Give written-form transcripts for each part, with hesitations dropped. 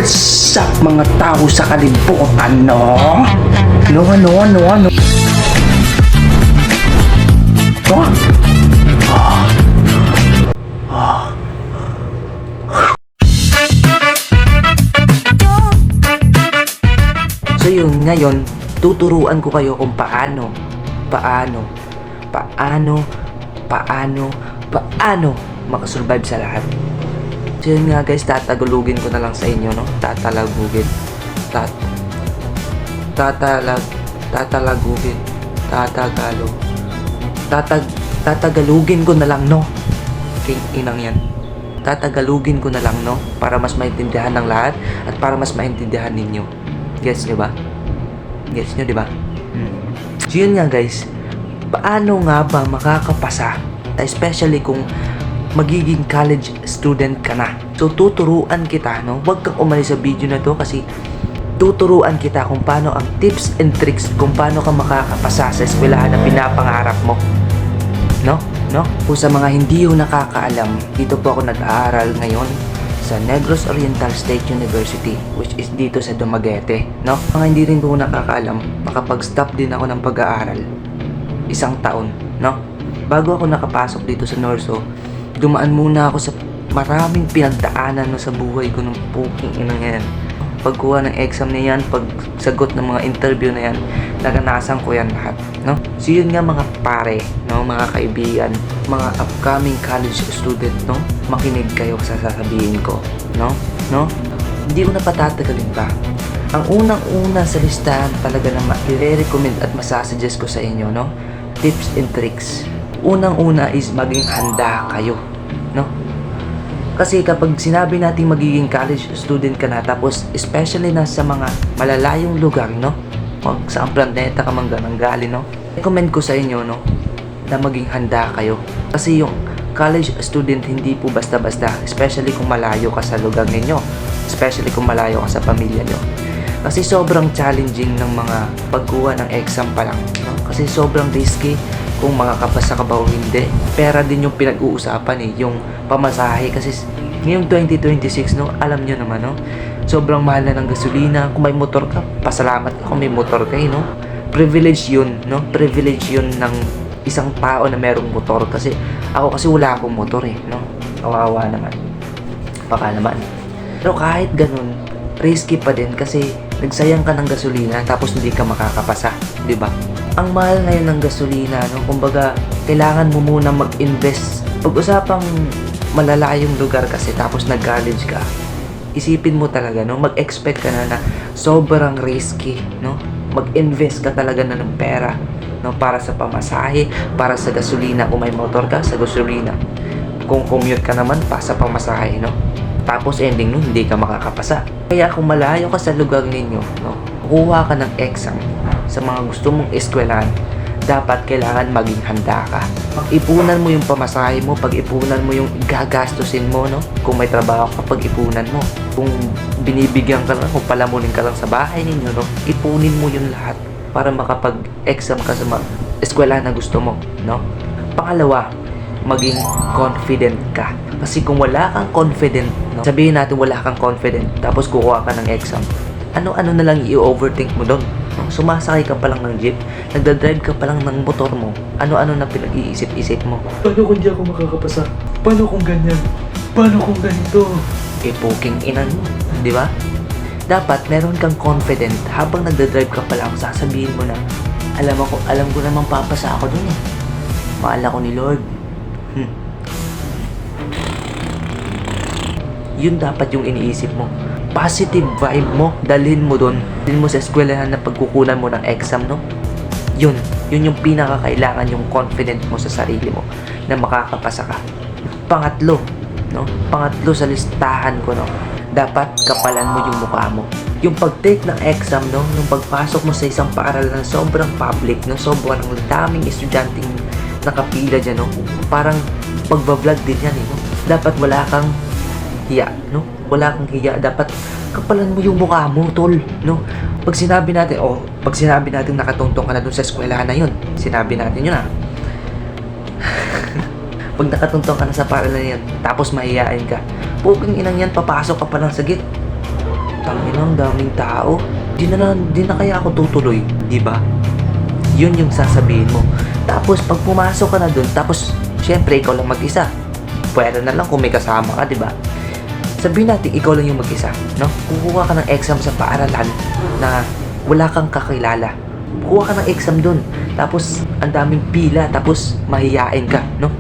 What's up mga tao sa kalibutan, no? Ano? So yun, ngayon, tuturuan ko kayo kung paano makasurvive sa lahat. So yun nga guys, tatagalugin ko na lang sa inyo, no? Tatagalugin ko na lang, no? King inang yan. Tatagalugin ko na lang, no? Para mas maintindihan ng lahat at para mas maintindihan ninyo. Gets nyo ba? Gets nyo, di ba? So yun nga guys, paano nga ba makakapasa? Especially kung magiging college student ka na. So tuturuan kita, no? Huwag kang umalis sa video na to kasi tuturuan kita kung paano ang tips and tricks kung paano ka makakapasa sa eskwelahan na pinapangarap mo. No? Kung sa mga hindi yung nakakaalam, dito po ako nag-aaral ngayon sa Negros Oriental State University, which is dito sa Dumaguete, no? Mga hindi rin po nakakaalam, makapag-stop din ako ng pag-aaral 1 taon, no? Bago ako nakapasok dito sa Norso, dumaan muna ako sa maraming pinagdaanan, no, sa buhay ko ng puking inang yan. Pagkuha ng exam na yan, pagsagot ng mga interview na yan, naranasan ko yan lahat, no? So yun nga mga pare, no, mga kaibigan, mga upcoming college student, no, makinig kayo sa sasabihin ko, no? Hindi ko na patatagalin pa. Ang unang-una sa listahan talaga na i-recommend at masasuggest ko sa inyo, no, tips and tricks. Unang-una is maging handa kayo, no? Kasi kapag sinabi natin magiging college student ka na, tapos especially na sa mga malalayong lugar, no? Kung saan planeta ka man galing, no? Recommend ko sa inyo, no, na maging handa kayo. Kasi yung college student hindi po basta-basta, especially kung malayo ka sa lugar ninyo, especially kung malayo ka sa pamilya nyo. Kasi sobrang challenging ng mga pagkuha ng exam pa lang, no? Kasi sobrang risky kung makakapasa ka ba o hindi. Pera din yung pinag-uusapan yung pamasahe. Kasi ngayong 2026, no, alam nyo naman, no, sobrang mahal na ng gasolina. Kung may motor ka, pasalamat ka kung may motor ka, no. Privilege yun, no. Privilege yun ng isang tao na merong motor. Kasi ako kasi wala akong motor, no. Kawawa naman. Baka naman. Pero kahit ganun, risky pa din kasi nagsayang ka ng gasolina tapos hindi ka makakapasa, di ba? Ang mahal ngayon ng gasolina, no? Kumbaga, kailangan mo muna mag-invest. Pag-usapang malalayong lugar kasi tapos nag-college ka, isipin mo talaga, no? Mag-expect ka na sobrang risky, no? Mag-invest ka talaga na ng pera, no? Para sa pamasahe, para sa gasolina. Kung may motor ka, sa gasolina. Kung commute ka naman, pa sa pamasahe, no? Tapos ending nun, hindi ka makakapasa. Kaya kung malayo ka sa lugar ninyo, no, kuha ka ng exam sa mga gusto mong eskwelahan, dapat kailangan maging handa ka. Pag-ipunan mo yung pamasahe mo, pag-ipunan mo yung gagastusin mo, no? Kung may trabaho ka, pag-ipunan mo. Kung binibigyan ka lang, kung palamunin ka lang sa bahay ninyo, no? Ipunin mo yun lahat para makapag-exam ka sa eskwelahan na gusto mo, no? Pangalawa, maging confident ka. Kasi kung wala kang confident, no? Sabihin natin wala kang confident, tapos kukuha ka ng exam, ano-ano na lang i-overthink mo doon. Sumasakay ka pa lang ng jeep, nagdadrive ka pa lang ng motor mo, ano-ano na pinag-iisip-isip mo. Paano kung di ako makakapasa? Paano kung ganyan? Paano kung ganito? Puking inan mo, di ba? Dapat meron kang confident habang nagdadrive ka pa lang, sasabihin mo na, alam ko naman papasa ako dun eh. Mahal ako ni Lord. Yun dapat yung iniisip mo. Positive vibe mo, dalhin mo doon. Dalhin mo sa eskwelahan na pagkukunan mo ng exam, no? Yun yung pinakakailangan, yung confident mo sa sarili mo na makakapasa ka. Pangatlo sa listahan ko, no? Dapat kapalan mo yung mukha mo. Yung pag-take ng exam, no? Yung pagpasok mo sa isang paaralan na sobrang public, no? Sobrang daming estudyanteng nakapila dyan, no? Parang pagbablog din yan, no? Dapat wala kang hiya, no? Wala kang hiya. Dapat kapalan mo yung mukha mo, tol, no? Pag sinabi natin nakatungtong ka na dun sa eskwelahan na yun, sinabi natin yun, Pag nakatungtong ka na sa paaralan na yan, tapos mahihain ka, puking inang yan, papasok ka pa lang sa gate. Tanginang daming tao. Di na kaya ako tutuloy, di ba? Yun yung sasabihin mo. Tapos pag pumasok ka na dun, tapos syempre ikaw lang mag-isa. Pwede na lang kung may kasama ka, di ba? Sabihin natin ikaw lang yung mag-isa, no? Kukuha ka ng exam sa paaralan na wala kang kakilala. Kukuha ka ng exam dun. Tapos ang daming pila, tapos mahihain ka, no?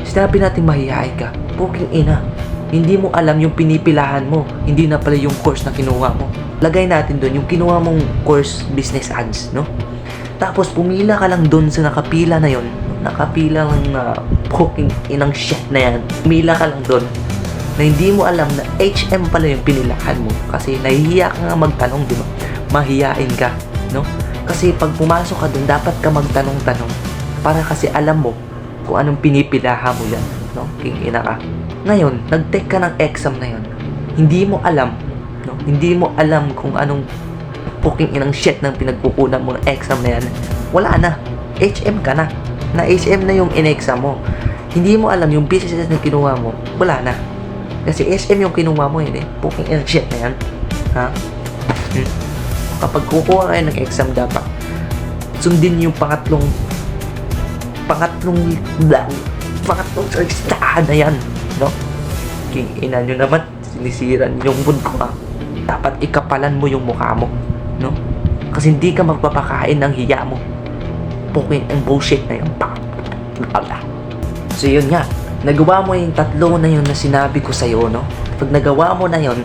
Sinabi natin mahihain ka. Puking ina. Hindi mo alam yung pinipilahan mo. Hindi na pala yung course na kinuha mo. Lagay natin dun yung kinuha mong course business ads, no? Tapos pumila ka lang dun sa nakapila na yon. Nakapila lang na puking inang shit na yan. Pumila ka lang dun na hindi mo alam na HM pala yung pinilahan mo. Kasi nahihiya ka nga magtanong, di ba? Mahihain ka, no? Kasi pag pumasok ka dun, dapat ka magtanong-tanong. Para kasi alam mo kung anong pinipilahan mo yan, no? King ina ka. Ngayon, nag-take ka ng exam na yon. Hindi mo alam, no? Hindi mo alam kung anong puking inang shit ng pinagkukunan mo ng exam na yan. Wala na. HM ka na. Na HM na yung in-exam mo. Hindi mo alam yung business na kinuha mo. Wala na. Kasi SM yung kinuha mo yun eh. Puking inang shit na yan. Ha? Kapag kukuha kayo ng exam dapat, sundin yung pangatlong listahan na yan. No? King ina nyo naman. Sinisiran yung mood ko ha. Dapat ikapalan mo yung mukha mo. No? Kasi hindi ka magpapakain ng hiya mo. Puking ang bullshit na yun. So yun nga, nagawa mo yung tatlo na yun na sinabi ko sa'yo, no? Pag nagawa mo na yun,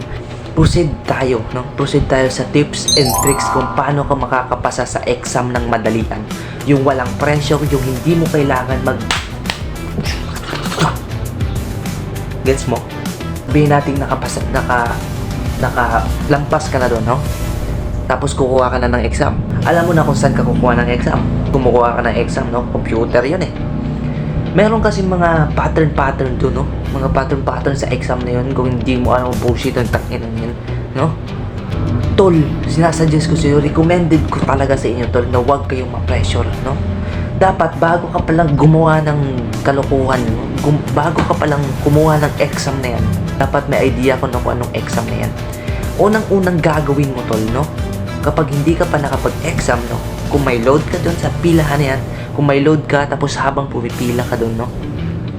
proceed tayo, no? Proceed tayo sa tips and tricks kung paano ka makakapasa sa exam ng madalian. Yung walang pressure, yung hindi mo kailangan Gets mo? Sabihin natin nakalampas ka na doon, no? Tapos kukuha ka na ng exam. Alam mo na kung saan ka kukuha ng exam. Kumukuha ka ng exam, no? Computer yun eh. Meron kasi mga pattern doon, no? Mga pattern sa exam na yun. Kung hindi mo alam bullshit ang takinan yun, no? Tol, sinasuggest ko sa'yo, recommended ko talaga sa inyo, tol, na huwag kayong ma-pressure, no? Dapat bago ka palang gumawa ng kalokohan, no? Bago ka palang kumuha ng exam na yan, dapat may idea kung anong exam na yan. Unang-unang gagawin mo, tol, no? Kapag hindi ka pa nakapag-exam, no? Kung may load ka dun sa pilahan na yan, kung may load ka, tapos habang pumipila ka dun, no?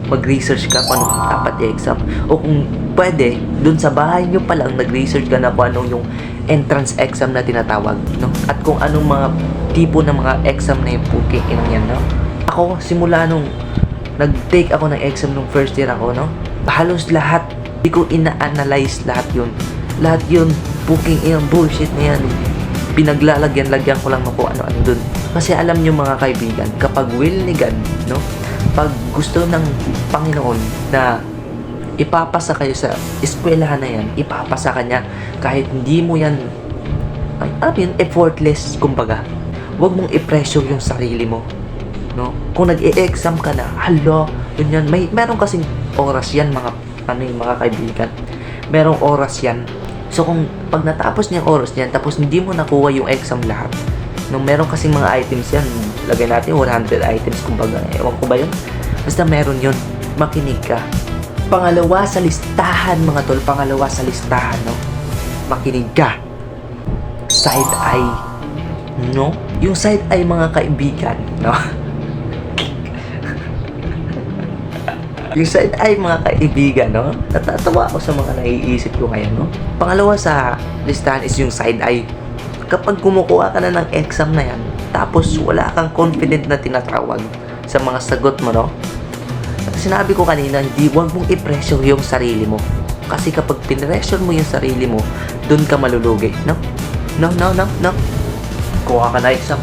Mag-research ka kung anong dapat i-exam. O kung pwede, dun sa bahay nyo pa lang, nag-research ka na kung anong yung entrance exam na tinatawag, no? At kung anong mga tipo ng mga exam na yung puking inang yan, no? Ako, simula nung nag-take ako ng exam nung first year ako, no? Halos lahat, di ko ina-analyze lahat yun. Lahat yun, puking inang bullshit na yan. Pinaglalagyan-lagyan ko lang kung ano-ano dun. Kasi alam nyo mga kaibigan, kapag will ni God, no? Pag gusto ng Panginoon na ipapasa kayo sa eskwelahan na yan, ipapasa ka niya kahit hindi mo yan, effortless, kumbaga. Huwag mong i-pressure yung sarili mo, no? Kung nag-e-exam ka na, yun yan, meron kasing oras yan, mga kaibigan. Merong oras yan. So kung pag natapos niyang oras niyan, tapos hindi mo nakuha yung exam lahat, no, meron kasing mga items yan, lagay natin 100 items, kumbaga, ewan ko ba yun? Basta meron yun, makinig ka. Pangalawa sa listahan, mga tol, no? Makinig ka. Side eye, no? Yung side eye, mga kaibigan, no? Yung side eye, mga kaibigan, no? Natatawa ako sa mga naiisip ko ngayon, no? Pangalawa sa listahan is yung side eye. Kapag kumukuha ka na ng exam na yan, tapos wala kang confident na tinatawag sa mga sagot mo, no? Sinabi ko kanina, huwag mong i-pressure yung sarili mo. Kasi kapag pinressure mo yung sarili mo, dun ka malulugi, no? No. Kuha ka na exam.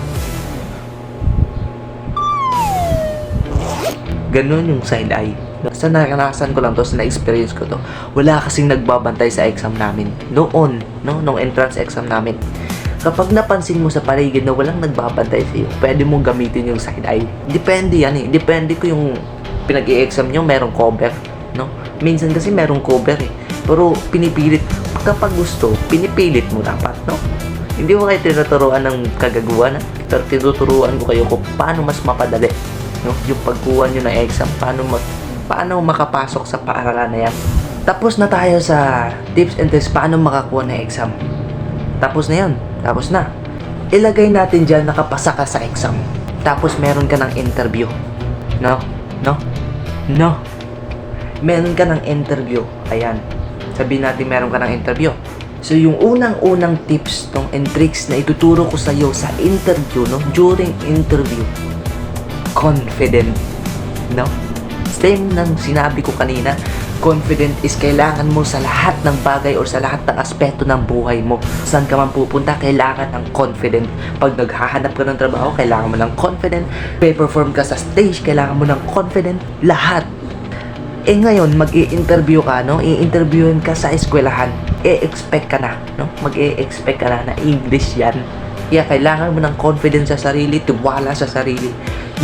Ganun yung side eye. Sa naranasan ko lang to, sa na-experience ko to, wala kasing nagbabantay sa exam namin. Noon, no? Nung entrance exam namin. Kapag napansin mo sa paligid na walang nagbabantay sa iyo, pwede mong gamitin yung side eye. Depende yan eh. Depende ko yung pinag-i-exam nyo, merong cover, no? Minsan kasi merong cover eh. Pero pinipilit, kapag gusto, pinipilit mo dapat, no? Hindi mo kayo tinuturuan ng kagaguhan, pero tinuturuan ko kayo kung paano mas mapadali, no? Yung pagkuha nyo ng exam, paano makapasok sa paaralan na yan. Tapos na tayo sa tips and tricks paano makakuha ng exam. Tapos na yun. Tapos na. Ilagay natin dyan, nakapasa ka sa exam. Tapos meron ka ng interview. No? No? No? Meron ka ng interview. Ayan. Sabihin natin meron ka ng interview. So, yung unang-unang tips and tricks na ituturo ko sa'yo sa interview, no? During interview. Confident. No? Same ng sinabi ko kanina, confident is kailangan mo sa lahat ng bagay or sa lahat ng aspeto ng buhay mo. Saan ka man pupunta, kailangan ng confident. Pag naghahanap ka ng trabaho, kailangan mo ng confident. Pe-perform ka sa stage, kailangan mo ng confident. Lahat. Eh ngayon, mag-i-interview ka, no? I-interviewin ka sa eskwelahan. E-expect ka na, no? Mag-e-expect ka na English yan. Kaya kailangan mo ng confidence sa sarili, tiwala sa sarili.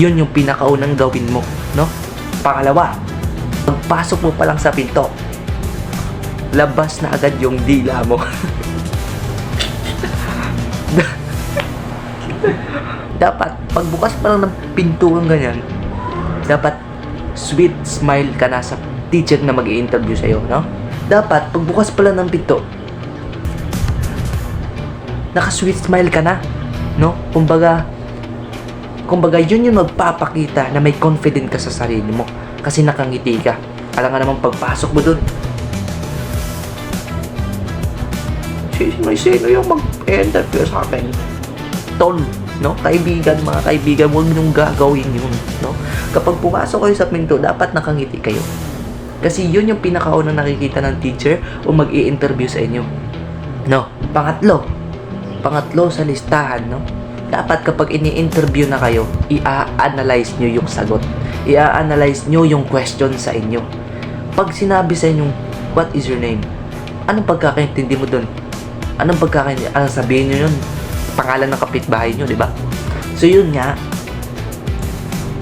Yun yung pinakaunang gawin mo, no? Pangalawa, pagpasok mo pa lang sa pinto, labas na agad yung dila mo. Dapat, pagbukas pa lang ng pintuang ganyan, dapat sweet smile ka na sa teacher na mag-i-interview sa'yo, no? Dapat, pagbukas pa lang ng pinto, naka-sweet smile ka na, no? Kumbaga, yun yung magpapakita na may confident ka sa sarili mo. Kasi nakangiti ka. Alam nga naman pagpasok mo dun, sino yung mag-interview sa akin? Tol, no? Kaibigan, mga kaibigan, huwag niyong gagawin yun, no? Kapag pumasok kayo sa pinto, dapat nakangiti kayo. Kasi yun yung pinakaunang nakikita ng teacher o mag-i-interview sa inyo. No? Pangatlo sa listahan, no? Dapat kapag ini-interview na kayo, i-analyze nyo yung sagot. I-analyze nyo yung question sa inyo. Pag sinabi sa inyo, what is your name? Anong pagkakaintindi mo dun? Anong sabihin nyo yun? Pangalan ng kapitbahay nyo, di ba? So yun nga,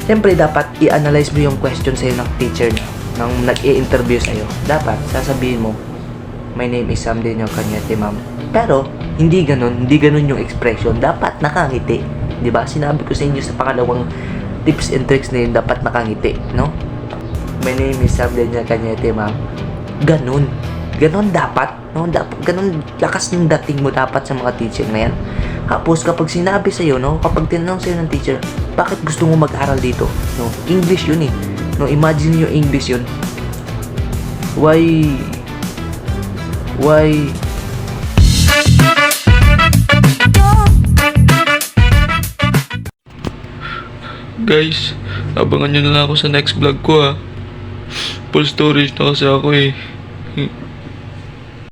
siyempre dapat i-analyze mo yung question sa'yo ng teacher nang nag-i-interview sa'yo. Dapat sasabihin mo, my name is Sam Daniel Cañete, ma'am. Pero, hindi ganun yung expression. Dapat nakangiti. Di ba? Sinabi ko sa inyo sa pangalawang tips and tricks na yun, dapat nakangiti, no? My name is Sam Daniel Cañete, ma'am. Ganun dapat, no? Ganun lakas ng dating mo dapat sa mga teacher na yan. Tapos, kapag sinabi sa'yo, no? Kapag tinanong sa'yo ng teacher, bakit gusto mo mag-aral dito? No? English yun eh. No, imagine nyo English yun. Why? Guys, abangan nyo na lang ako sa next vlog ko ha. Full storage na kasi ako eh.